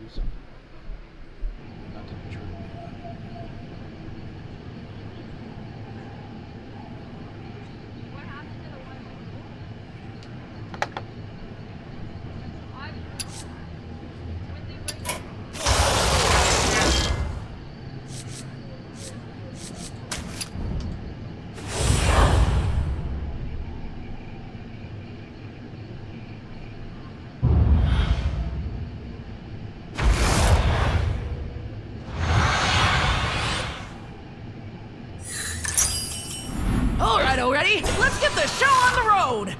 do something. Not to be true. Already? Let's get the show on the road!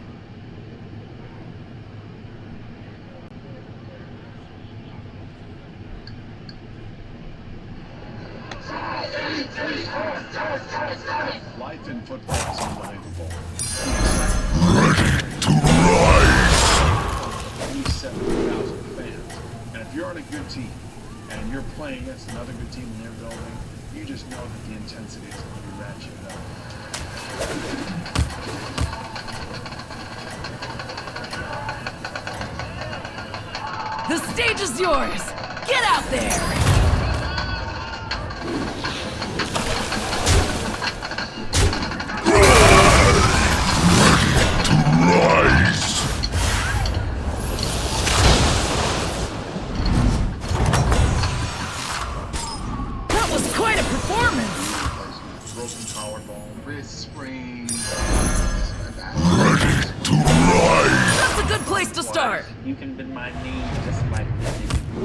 Life in football is unbelievable. Ready to rise! Only 70,000 fans. And if you're on a good team, and you're playing against another good team in their building, you just know that the intensity is going to be ratcheted up. The stage is yours! Get out there! Rise! That was quite a performance! Broken collarbone, wrist sprain. Ready to rise! That's a good place to start! You can bend my knee just like this. I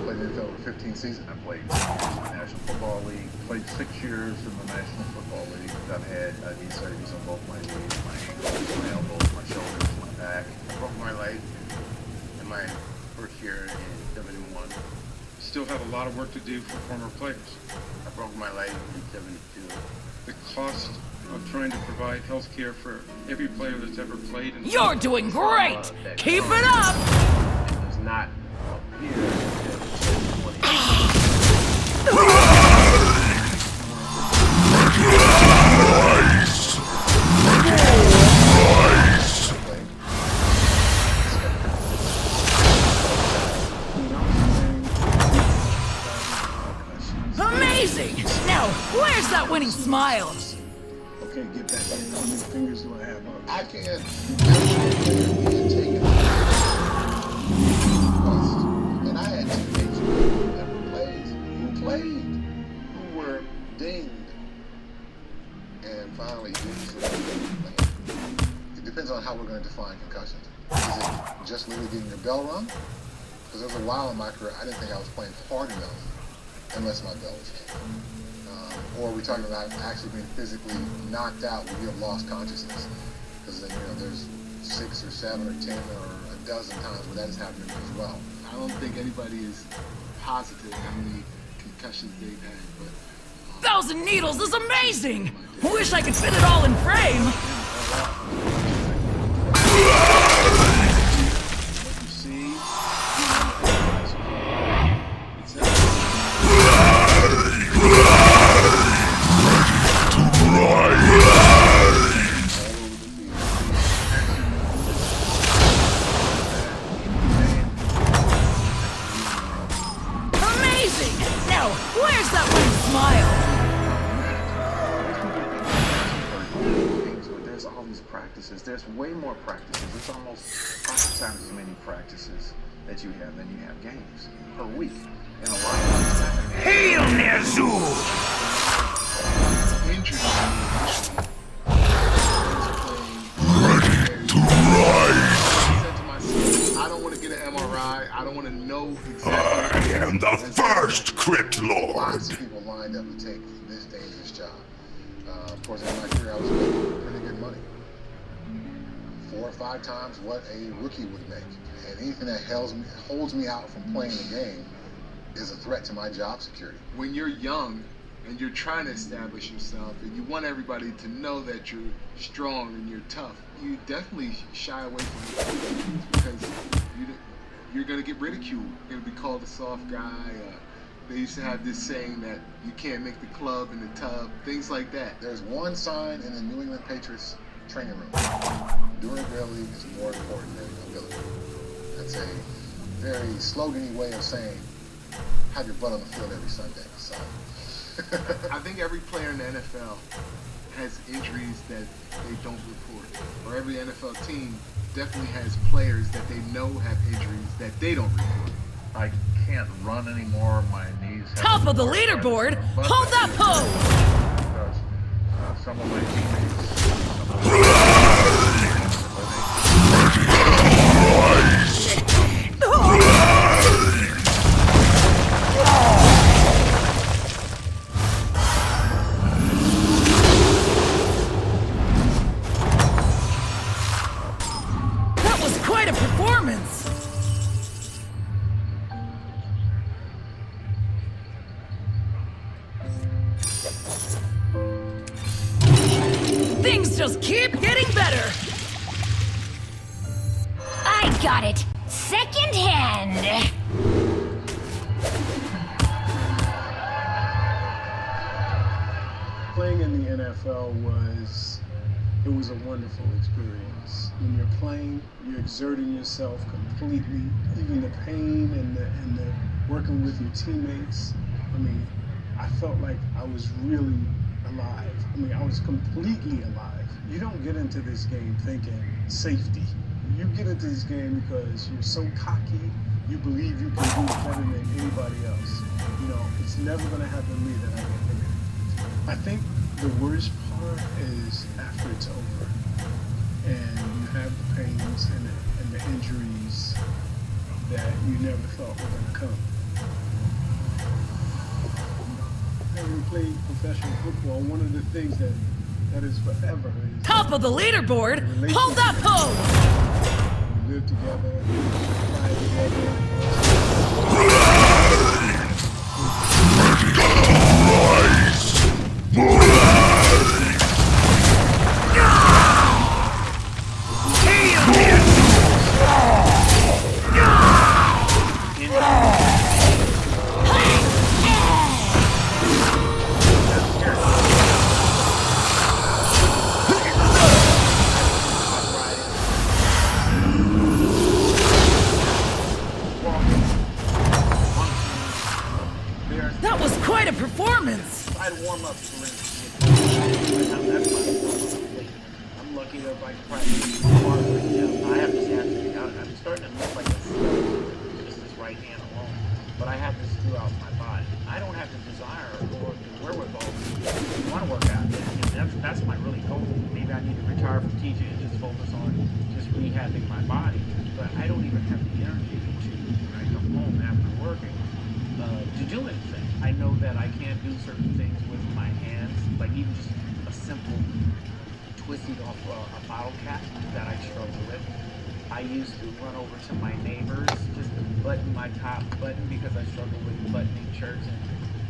played NFL over 15 seasons. I played 6 years in the National Football League. Played 6 years in the National Football League. I've had knee surgeries on both my knees, my ankles, my elbows, my shoulders, my back. I broke my leg in my first year in Division 1. Still have a lot of work to do for former players. I broke my leg in 72. The cost of trying to provide health care for every player that's ever played. You're doing great! Keep it up! It's not up here. Rise! Rise! Amazing! Now, where's that winning smile? Okay, get back in. How many fingers do I have? I can't being taken. And I had teammates who never played, who were dinged, and finally it depends on how we're going to define concussions. Is it just literally getting your bell rung? Because there was a while in my career I didn't think I was playing hard enough unless my bell was hit. Or are we talking about actually being physically knocked out when you have lost consciousness? Because then, there's 6 or 7 or 10 or a dozen times where that is happening as well. I don't think anybody is positive how many concussions they've had, but 1,000 needles is amazing! Wish I could fit it all in frame! What you see, Amazing! Now, where's that winning smile? there's all these practices. There's way more practices. There's almost 5 times as many practices that you have than you have games per week. And a lot of times, Hail Nerzu! Ready to rise! I don't want to get an MRI. I don't want to know exactly. I am the first Crypt Lord! Lots of people lined up to take this dangerous job. Of course, in my career, I was making pretty good money. 4 or 5 times what a rookie would make. And anything that holds me out from playing the game is a threat to my job security. when you're young and you're trying to establish yourself and you want everybody to know that you're strong and you're tough, you definitely shy away from it because you're going to get ridiculed. You're going to be called a soft guy. They used to have this saying that you can't make the club in the tub, things like that. There's one sign in the New England Patriots training room. Durability is more important than ability. That's a very slogany way of saying have your butt on the field every Sunday. So I think every player in the NFL has injuries that they don't report, or every NFL team definitely has players that they know have injuries that they don't report. I can't run anymore. My knees. Top of the leaderboard. Hold that pose. Because some of my teammates. That was quite a performance. Things just keep getting better. I got it. Second hand. Playing in the NFL was a wonderful experience. When you're playing, you're exerting yourself completely. Even the pain and the working with your teammates. I mean, I felt like I was really alive. I mean, I was completely alive. You don't get into this game thinking safety. You get into this game because you're so cocky, you believe you can do it better than anybody else. You know, it's never going to happen to me that I get limited. I think the worst part is after it's over and you have the pains and the injuries that you never thought were going to come. Having played professional football, one of the things that is forever is Top of the leaderboard. Hold that pose. we live together, fly together. That was quite a performance. I'd warm up for that's I'm lucky that I can practice hard right now. I have this hand to out. I'm starting to look like just this right hand alone. But I have this throughout my body. I don't have the desire or the wherewithal to want to work out. And that's my really goal. Maybe I need to retire from teaching and just focus on just rehabbing my body. But I don't even have the energy to, when I come home after working, to do anything. I know that I can't do certain things with my hands, like even just a simple twisting off a bottle cap that I struggle with. I used to run over to my neighbors just to button my top button because I struggle with buttoning shirts.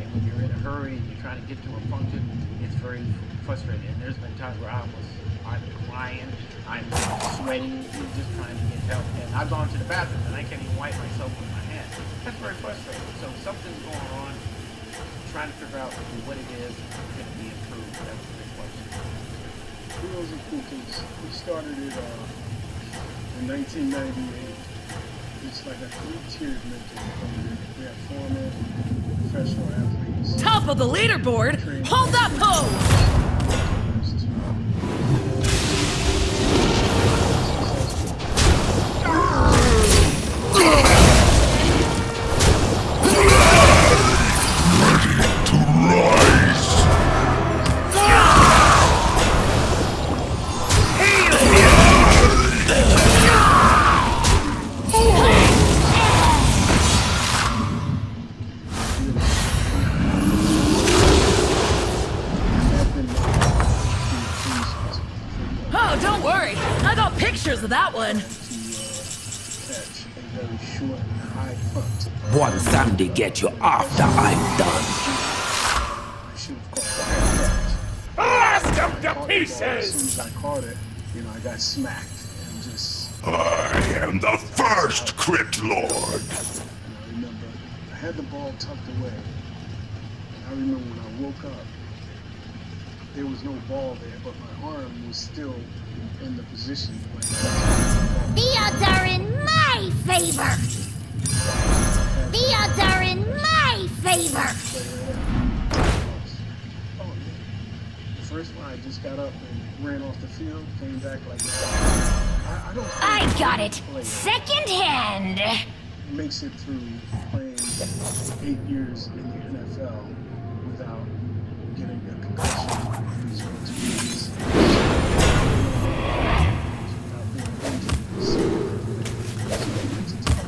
And when you're in a hurry and you're trying to get to a function, it's very frustrating. And there's been times where I'm crying, I'm sweating, just trying to get help. And I've gone to the bathroom and I can't even wipe myself with my hand. That's very frustrating. So something's going on. Trying to figure out what it is going to be improved. That's the big question. Heroes and Cookies, we started it in 1998. It's like a 3-tiered mentoring program. We have former professional athletes. Top of the leaderboard. Hold that pose. Oh, don't worry. I got pictures of that one. Catch a very short, high punt. One Sunday get you after I'm done. I should have caught that. Blast them to As soon pieces! as I caught it, I got smacked and just. I am the first Crypt Lord. I remember I had the ball tucked away. And I remember when I woke up, there was no ball there, but my arm was still in the position. The odds are in my favor. The odds are in my flavor. Oh, yeah. The first one, I just got up and ran off the field, came back like that. I don't I think got any it. player Second hand. makes it through playing 8 years in the NFL without getting a concussion, losing experience, without being injured. So it's a tough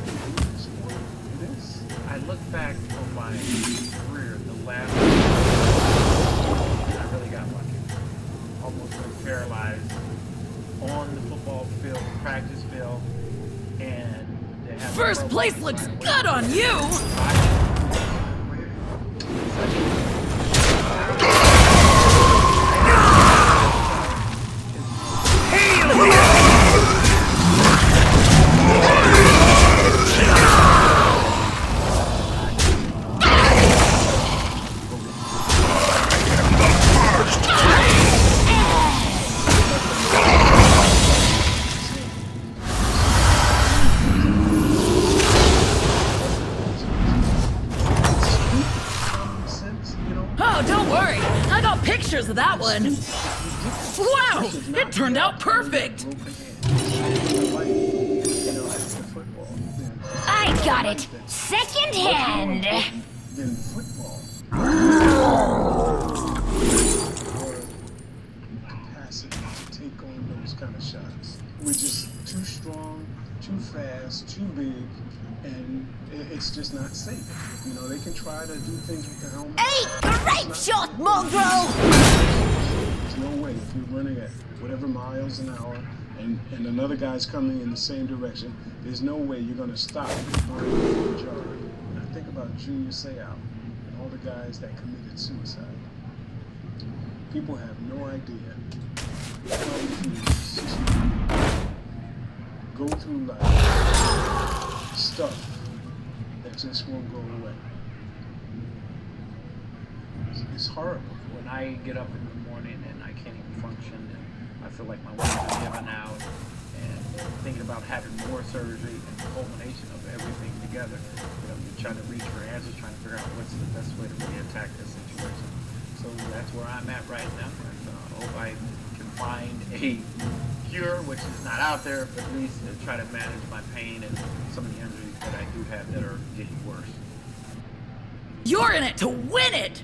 sport. It is. I look back on my career, the last I really got lucky. Almost went paralyzed on the football field, practice field, and they have First place looks good on you! Oh, don't worry. I got pictures of that one. Wow! It turned out perfect! I got it. Second hand. Than football. Or capacity to take on those kind of shots. We're just too strong, too fast, too big, and it's just not safe. You know, they can try to do things with the helmet. Hey, great shot, mongrel! There's no way if you're running at whatever miles an hour and another guy's coming in the same direction, there's no way you're going to stop running for a jar. And I think about Junior Seau and all the guys that committed suicide. People have no idea how it is to go through life, stuff that just won't go away. It's horrible. When I get up in the morning and I can't even function, and I feel like my life is given out, and thinking about having more surgery and the culmination of everything together, you know, you're trying to reach for answers, trying to figure out what's the best way to really attack this situation. So that's where I'm at right now. And I hope I can find a cure, which is not out there, but at least to try to manage my pain and some of the injuries that I do have that are getting worse. You're in it to win it!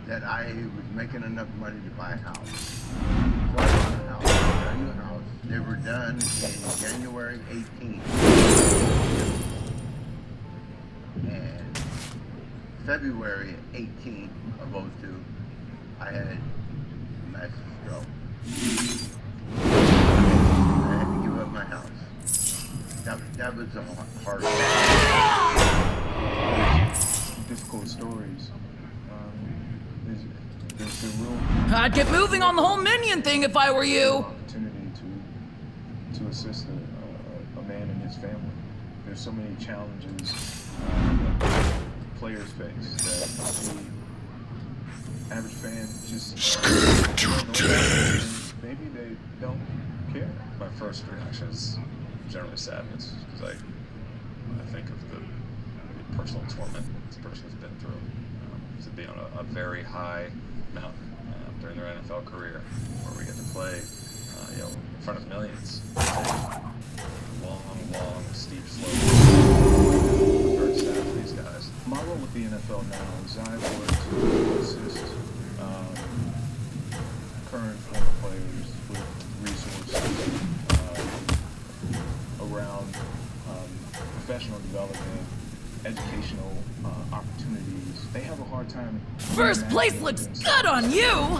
that I was making enough money to buy a house. So I bought a house, a brand new house. They were done in January 18th. And February 18th of 02, I had a massive stroke. I had to give up my house. That was a hard difficult stories. There's a real I'd get moving on the whole minion thing if I were you. opportunity to assist a man and his family. There's so many challenges that players face that the average fan just scared to death. Maybe they don't care. My first reaction is generally sadness because I think of the personal torment this person has been through. To be on a very high mountain during their NFL career, where we get to play, in front of millions. Long, steep slope. Very sad for these guys. My role with the NFL now is I work to assist current former educational opportunities. They have a hard time. First place looks good on you!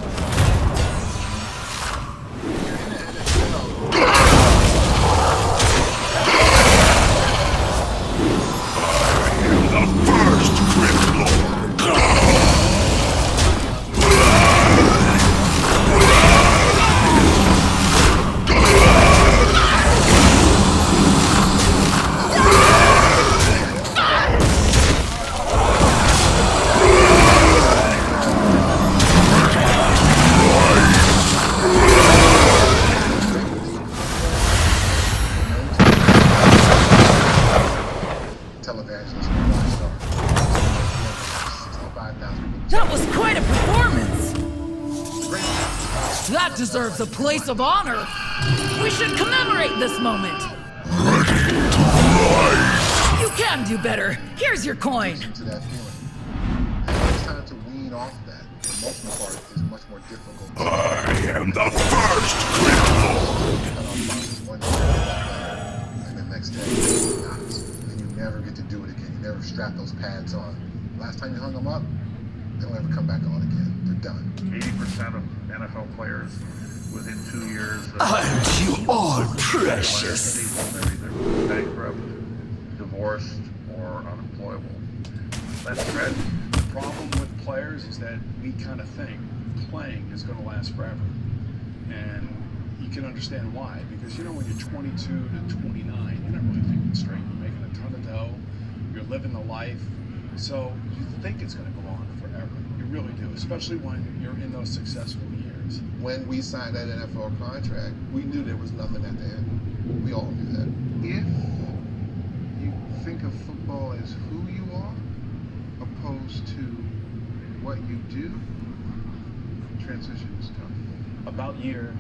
That was quite a performance! That deserves a place of honor! We should commemorate this moment! You can do better! Here's your coin! To that feeling. And it's time to wean off that. The emotional part is much more difficult. I am the first criminal. Cut off boxes one day, and the next day, and you never get to do it again. You never strap those pads on. Last time you hung them up, they don't ever come back on again. They're done. 80% of NFL players within 2 years. Aren't you all precious? They're either bankrupt, divorced, or unemployable. That's tragic. The problem with players is that we kind of think playing is going to last forever. And you can understand why. Because, you know, when you're 22 to 29, you're not really thinking straight. You're making a ton of dough. You're living the life. So you think it's going to go on forever. You really do, especially when you're in those successful years. When we signed that NFL contract, we knew there was nothing at the end. We all knew that. If you think of football as who you are, opposed to what you do, transition is tough. About year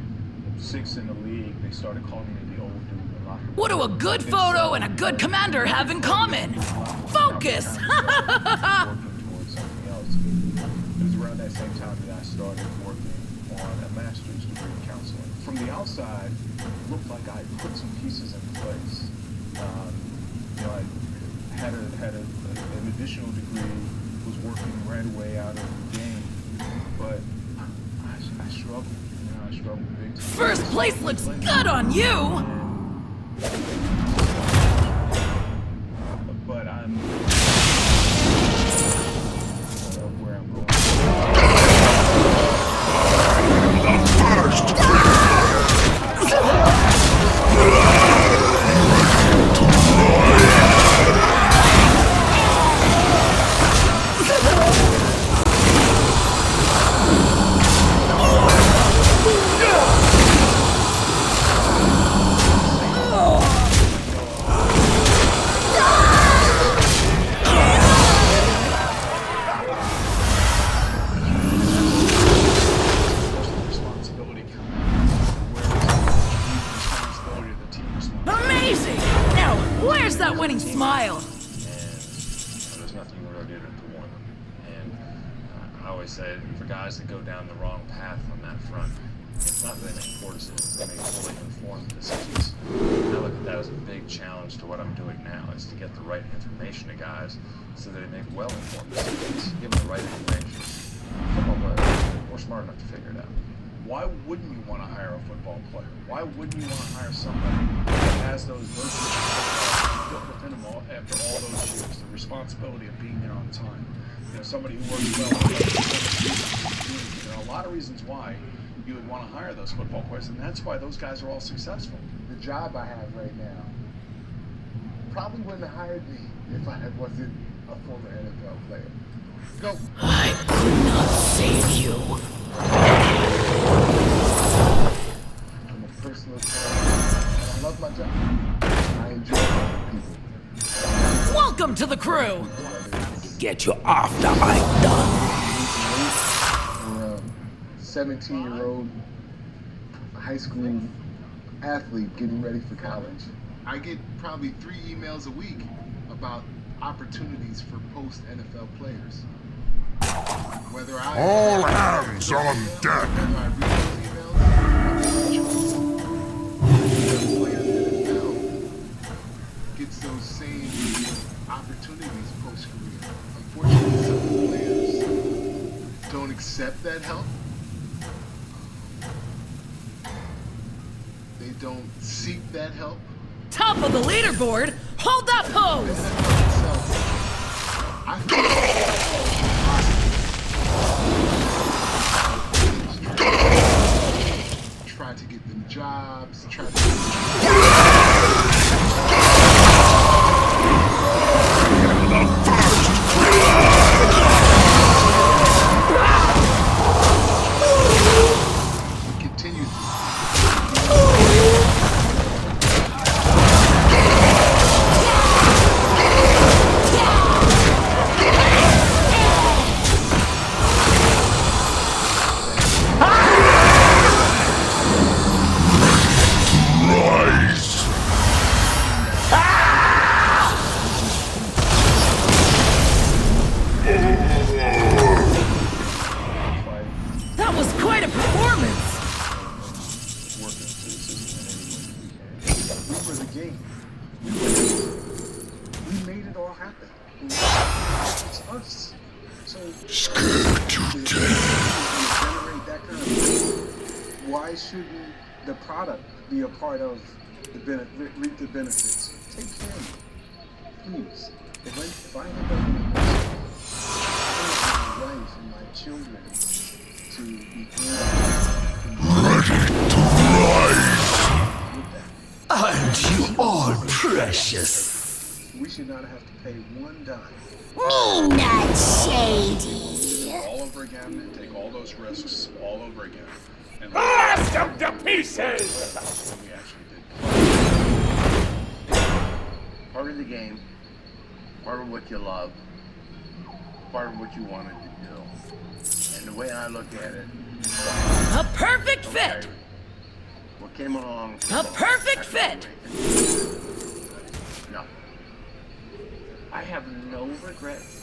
6 in the league, they started calling me the old dude in the locker room. What do a good photo and a good commander have in common? Focus! Working towards something else. It was around that same time that I started working on a master's degree in counseling. From the outside, it looked like I put some pieces in place. You know, I had an additional degree, was working right away out of the game, but I struggled. You know, I struggled big time. First place looks good on you! But I'm where I'm going. The first Amazing! Now, where's that winning smile? And there's nothing you can really do to warn them. And I always say, for guys that go down the wrong path on that front, it's not that they make poor decisions, they make fully informed decisions. And I look at that as a big challenge to what I'm doing now, is to get the right information to guys so that they make well-informed decisions. Give them the right information. Football players, we're smart enough to figure it out. Why wouldn't you want to hire a football player? Why wouldn't you want to hire somebody that has those virtues built within them after all those years? The responsibility of being there on time. You know, somebody who works well with there are a lot of reasons why you would want to hire those football players, and that's why those guys are all successful. The job I have right now probably wouldn't have hired me if I wasn't a former NFL player. Go. I could not save you. I'm a personal trainer. I love my job. I enjoy helping people. Welcome to the crew! Get you after I'm done. For a 17-year-old high school athlete getting ready for college. I get probably 3 emails a week about opportunities for post-NFL players. Whether I All hands on deck. whether I read those emails, the player in the NFL gets those same opportunities post-career. Unfortunately, some players don't accept that help. They don't seek that help. Top of the leaderboard! Hold that pose! I try to get them jobs, try to continue. That was quite a performance! Working through the system in any way we can. We were the game. We made it all happen. It's us. So Scared to death. generate that kind of why shouldn't the product be a part of the reap the benefits? Take care of it. Please. If I end up in a my wife and my children to be Ready to rise. with that. Aren't you all precious? We should not have to pay one dime. Me not shady. All over again and take all those risks all over again. And Blast them to pieces! we actually did. Part of the game, part of what you love, part of what you wanted to do. And the way I look at it, A perfect fit! okay, what came along. A perfect fit! No. I have no regrets.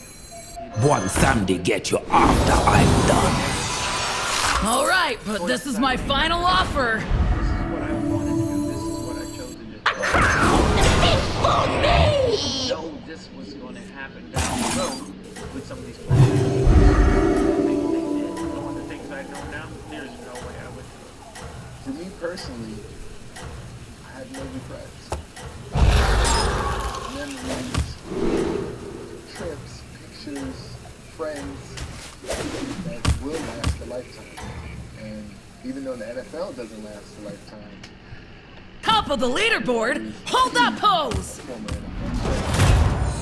One Sunday get you after I'm done. Alright, but this is my final offer! This is what I wanted to do. This is what I chose to do. No, this was going to happen down the road with some of these players. Knowing the things I know now, there's no way I would do it. For me personally, I have no regrets. Memories, trips, pictures, friends that will last a lifetime. And even though the NFL doesn't last a lifetime, Top of the leaderboard! Hold that pose! former NFL.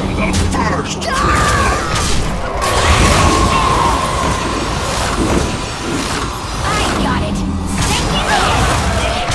The first I got it. Second hand.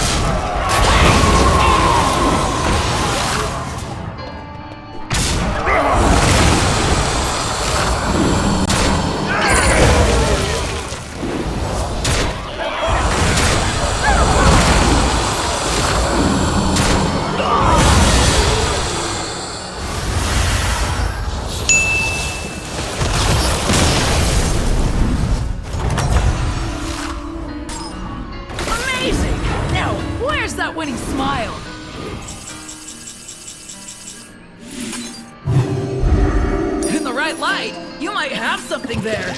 Amazing! Now, where's that winning smile? In the right light, you might have something there.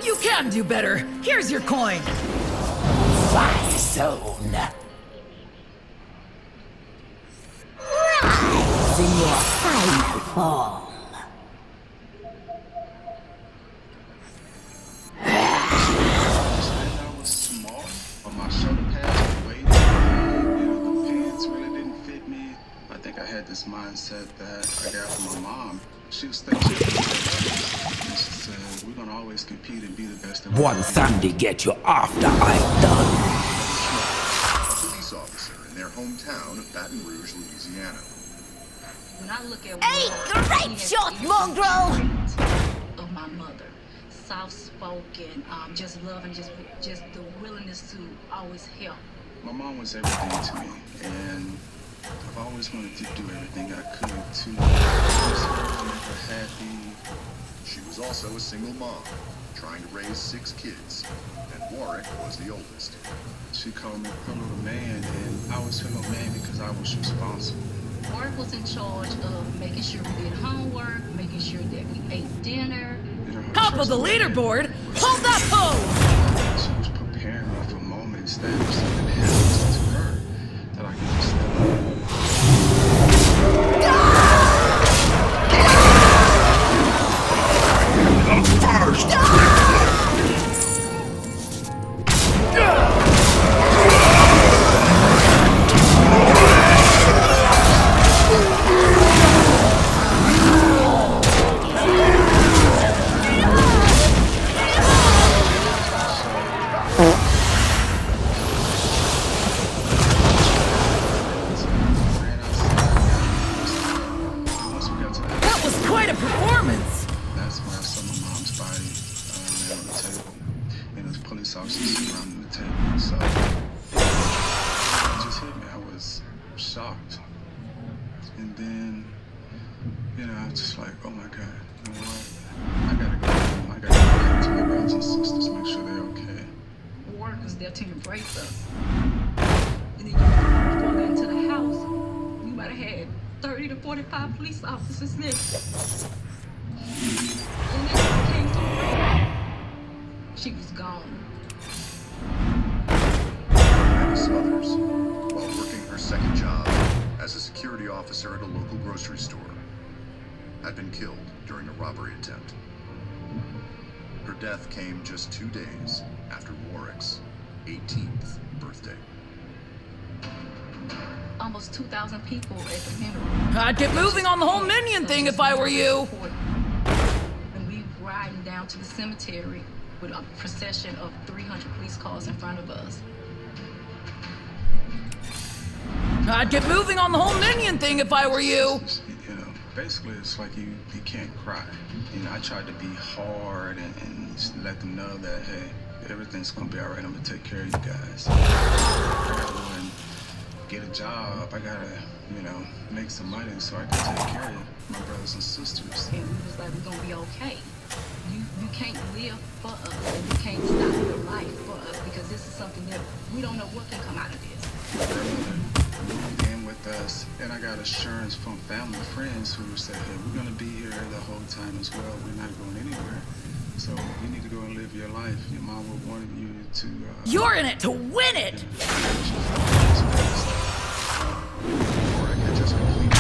You can do better. Here's your coin. Fire zone. Rise in your final form. I was small, but my shoulder pads were way too big. The pants really didn't fit me. I think I had this mindset that I got from my mom. She was thinking, and she said, we're gonna always compete and be the best in One Sunday get you after I'm done. Police officer in their hometown of Baton Rouge, Louisiana. When I look at Hey, Ward, great he has shot, every mongrel! trait of my mother. Soft-spoken, just loving, just the willingness to always help. My mom was everything to me, and I've always wanted to do everything I could to please her, make her happy. She was also a single mom, trying to raise 6 kids, and Warwick was the oldest. She called me her little man, and I was her little man because I was responsible. Ward was in charge of making sure we did homework, making sure that we ate dinner. Top of the leaderboard! Hold that pose! She was preparing me for moments that if something happens to her, that I can just step up. The first That was quite a performance! That's when I saw my mom's body laying on the table, and there's police officers surrounding the table. So it just hit me. I was shocked, and then I was just like, oh my God, you know what? I gotta go home. I gotta go back to my brothers and sisters, make sure they're okay. Ward was there to embrace us. And then you pulled into the house, we might have had 30 to 45 police officers there. And then she came to her. She was gone. Many Smothers, while working her second job as a security officer at a local grocery store, had been killed during a robbery attempt. Her death came just 2 days after Warwick's 18th birthday. Almost 2,000 people at the funeral. I'd get moving on the whole minion thing if I were you. And we riding down to the cemetery with a procession of 300 police cars in front of us. I'd get moving on the whole minion thing if I were you. Basically, it's like you can't cry. I tried to be hard and just let them know that, hey, everything's gonna be all right. I'm gonna take care of you guys. I gotta go and get a job. I gotta, make some money so I can take care of my brothers and sisters. And we was like, we're gonna be okay. You can't live for us, and you can't stop your life for us, because this is something that we don't know what can come out of this. My grandmother moved in with us, and I got assurance from family and friends who said, hey, we're gonna be here the whole time as well. We're not going anywhere. So you need to go and live your life. Your mom would want you to... You're in it to win it! Warwick had just completed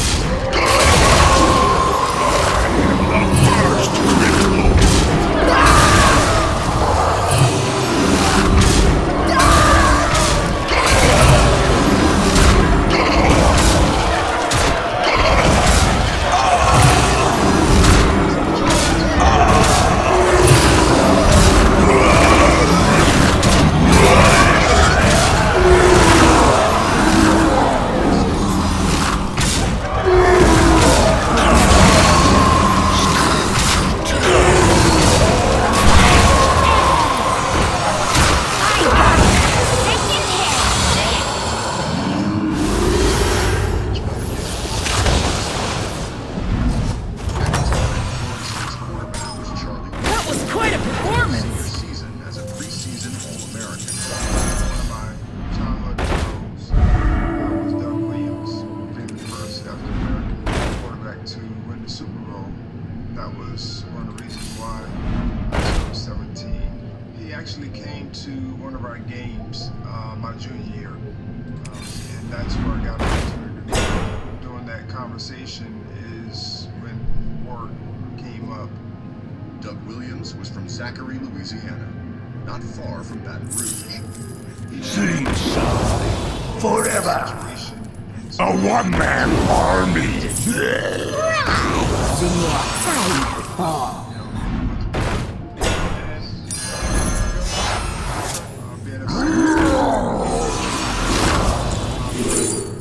Louisiana, not far from Baton Rouge. Forever! A one-man army!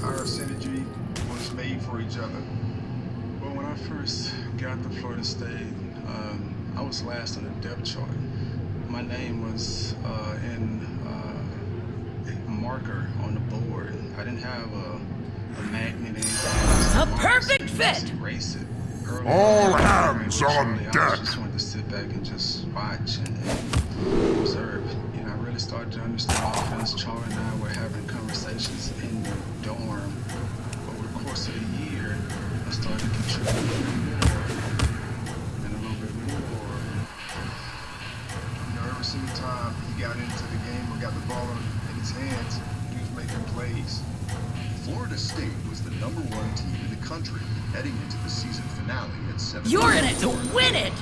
Our synergy was made for each other. marker on the board. I didn't have a magnet. A perfect fit. Erase it. Early All on, hands on I deck. just wanted to sit back and just watch and observe. You know, I really started to understand offense. Charlie and I were having conversations in the dorm. Over the course of the year, I started to contribute a little bit more and a little bit more. You know, every single time he got into the game or got the ball in his hands, he was making plays. Florida State was the #1 team in the country heading into the season finale at 7. You're in it to win it.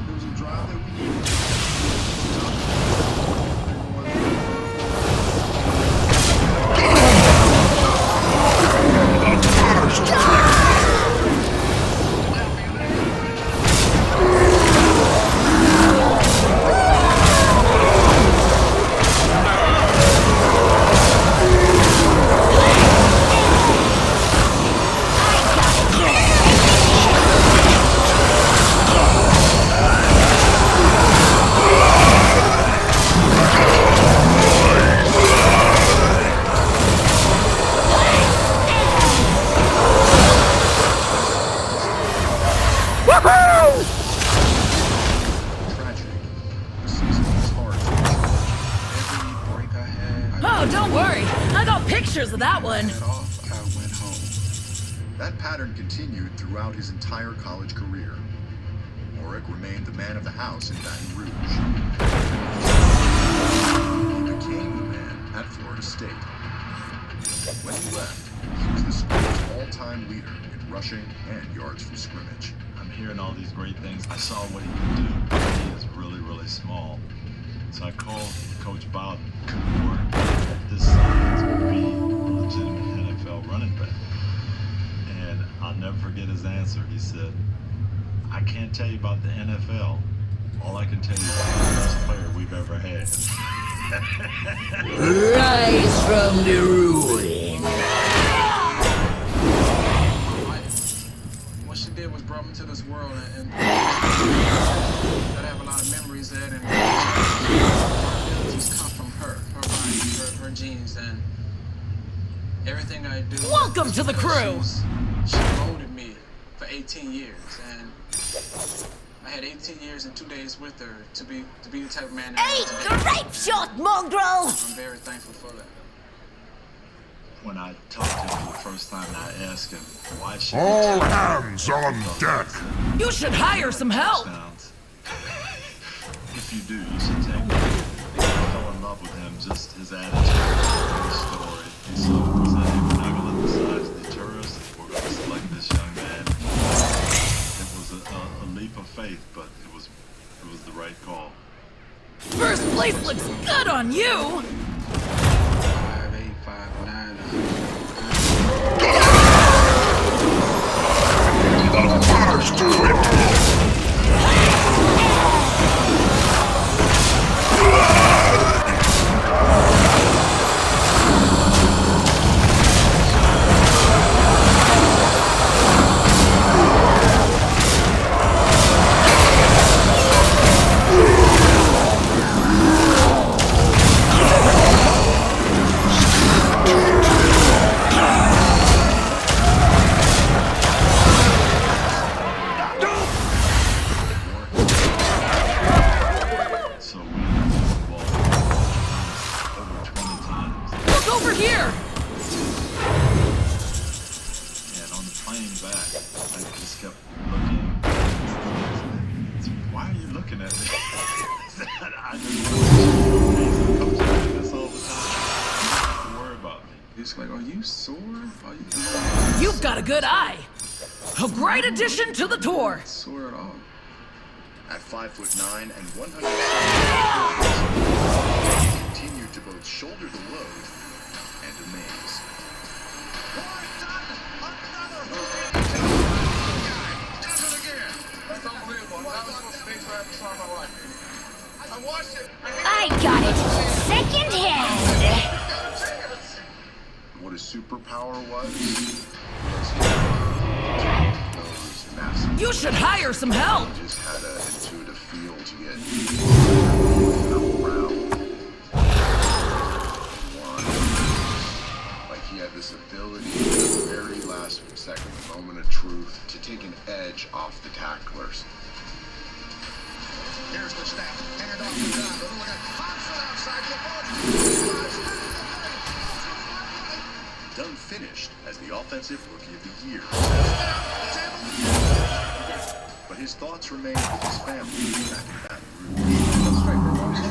There was a drive that we needed. Oh, don't worry. I got pictures of that one. That pattern continued throughout his entire college career. Oric remained the man of the house in Baton Rouge. He became the man at Florida State. When he left, he was the school's all-time leader in rushing and yards from scrimmage. I'm hearing all these great things. I saw what he could do. He is really, really small. So I called Coach Bowden. Couldn't at this size would be a legitimate NFL running back. And I'll never forget his answer. He said, I can't tell you about the NFL. All I can tell you is the best player we've ever had. Rise from the ruin. What she did was brought me to this world, and I have a lot of memories that, and abilities come from her body, her genes, and everything I do. Welcome to the crew. She molded me for 18 years, and I had 18 years and 2 days with her to be the type of man that I am today. Great shot, mongrel! I'm very thankful for that. When I talked to him the first time, I asked him, why should All hands on deck. You should hire some help. If you do, you should take him. I fell in love with him, just his attitude, his story. He said, we're not going to let the size deter us. We're going to select this young man. It was a leap of faith, but it was the right call. First place looks good on you. 5'8", 5'9". Let's do it. You've got a good eye. A great addition to the tour. Sore at all. At 5'9" and 170 pounds, he continued to both shoulder the load and amaze. I got it. Second hand. What his superpower was those massive. You should hire some help. He just had an intuitive feel to get around. Offensive Rookie of the Year. But his thoughts remained with his family back in Baton Rouge.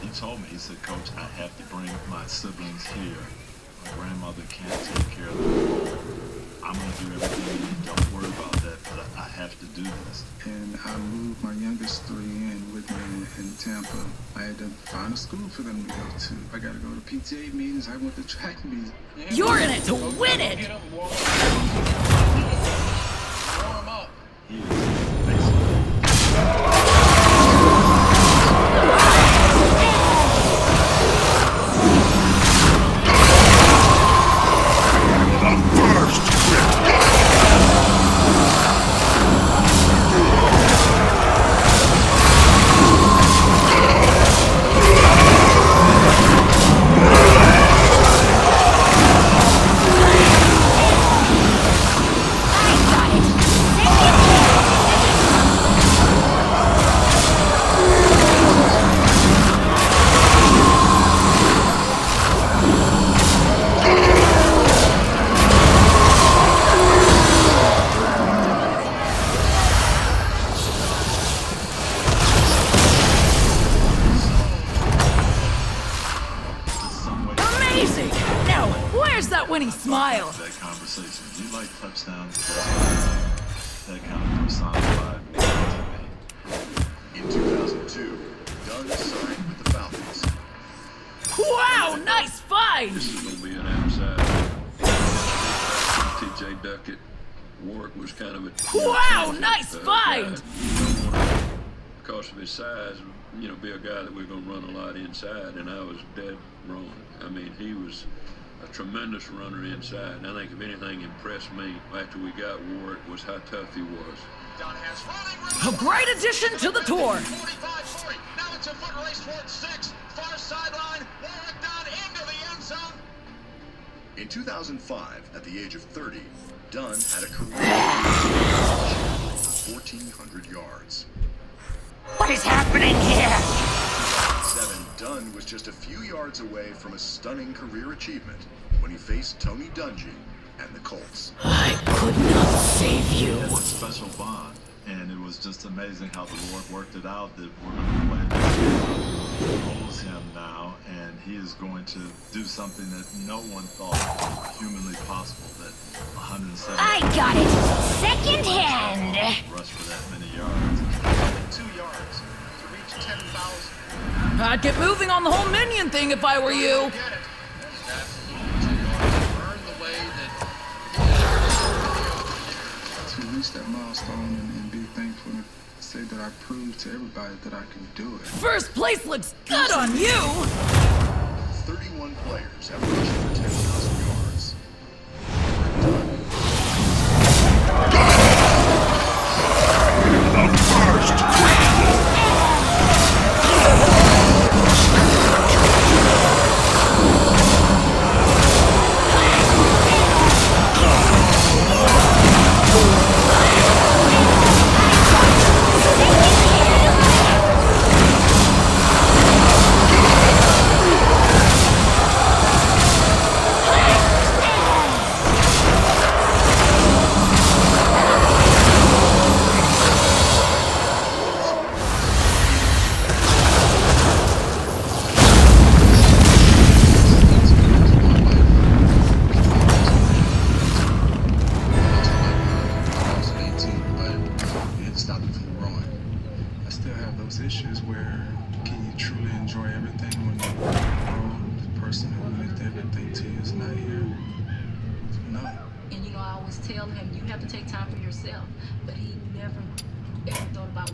He told me, he said, Coach, I have to bring my siblings here. My grandmother can't take care of them. I'm going to do everything. Don't worry about that, but I have to do this. And I moved my youngest three in with me in Tampa. I had to find a school for them to go to. I got to go to PTA meetings. I went to track meetings. You're in it to win it! Warm up. He is basically Amazing! Now, where's that winning smile? that conversation. You like touchdowns? That kind of personified me to me. In 2002, Dunn signed with the Falcons. Wow, nice find! This is going to be an outside. TJ Duckett. Warwick was kind of a... Wow, nice find! Because of his size, you know, be a guy that we're going to run a lot inside, and I was dead wrong. I mean, he was a tremendous runner inside, and I think if anything impressed me after we got Warwick was how tough he was. A great addition to the tour! 45-40. Now it's a foot race towards 6. Far sideline. Warwick down into the end zone. In 2005, at the age of 30, Dunn had a career of 1,400 yards. What is happening here? 7, Dunn was just a few yards away from a stunning career achievement when he faced Tony Dungy and the Colts. I could not save you. It's a special bond, and it was just amazing how the Lord worked it out that we're going to play this holds him now, and he is going to do something that no one thought was humanly possible, that 170 I got it! Second hand! rush for that many yards. 2 yards to reach 10,000. I'd get moving on the whole minion thing if I were you. Get it. Absolutely 2 yards. Earn the way that To reach that milestone and be thankful and say that I proved to everybody that I can do it. First place looks good on you! 31 players have rushed for 10,000 yards. issues where can you truly enjoy everything when the person who meant everything to you is not here? No. And you know, I always tell him, you have to take time for yourself. But he never ever thought about